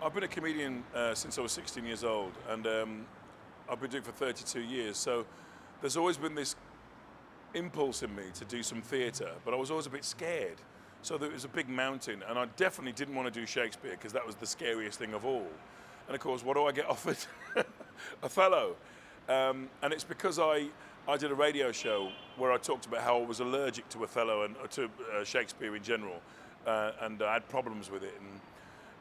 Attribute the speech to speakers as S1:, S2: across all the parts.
S1: I've been a comedian since I was 16 years old, and I've been doing it for 32 years. So there's always been this impulse in me to do some theatre, but I was always a bit scared. So there was a big mountain, and I definitely didn't want to do Shakespeare because that was the scariest thing of all. And of course, what do I get offered? Othello. And it's because I did a radio show where I talked about how I was allergic to Othello and to Shakespeare in general, and I had problems with it.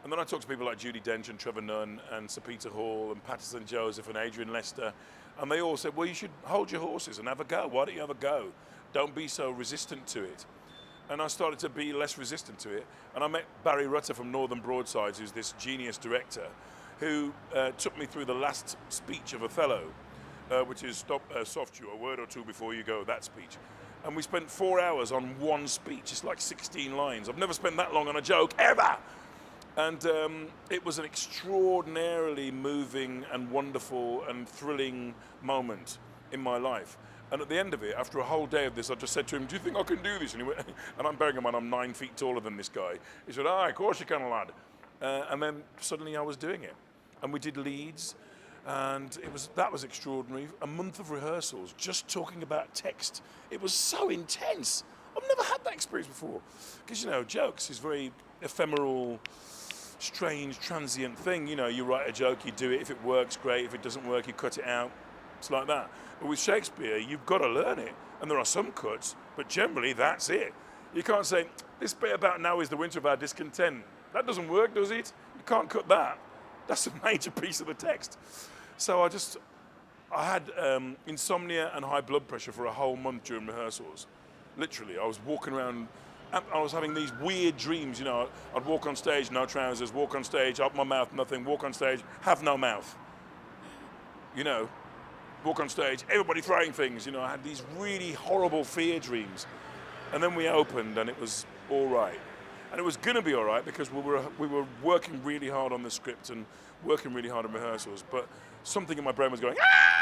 S1: And then I talked to people like Judi Dench and Trevor Nunn and Sir Peter Hall and Patterson Joseph and Adrian Lester, and they all said, well, you should hold your horses and have a go. Why don't you have a go? Don't be so resistant to it. And I started to be less resistant to it, and I met Barry Rutter from Northern Broadsides, who's this genius director, who took me through the last speech of Othello, which is soft you, a word or two before you go, that speech. And we spent 4 hours on one speech. It's like 16 lines. I've never spent that long on a joke, ever! And it was an extraordinarily moving and wonderful and thrilling moment in my life. And at the end of it, after a whole day of this, I just said to him, do you think I can do this? And he went, and I'm bearing in mind I'm 9 feet taller than this guy. He said, of course you can, lad. And then suddenly I was doing it. And we did leads, and that was extraordinary. A month of rehearsals, just talking about text. It was so intense. I've never had that experience before. Because, jokes is very ephemeral, strange, transient thing. You write a joke, you do it. If it works, great. If it doesn't work, you cut it out. It's like that. But with Shakespeare, you've got to learn it. And there are some cuts, but generally that's it. You can't say, this bit about now is the winter of our discontent. That doesn't work, does it? You can't cut that. That's a major piece of the text. So I had insomnia and high blood pressure for a whole month during rehearsals. Literally, I was walking around, I was having these weird dreams, I'd walk on stage, no trousers, walk on stage, open my mouth, nothing, walk on stage, have no mouth. Walk on stage, everybody throwing things, I had these really horrible fear dreams. And then we opened and it was all right. And it was going to be all right because we were working really hard on the script and working really hard in rehearsals, but something in my brain was going, ah!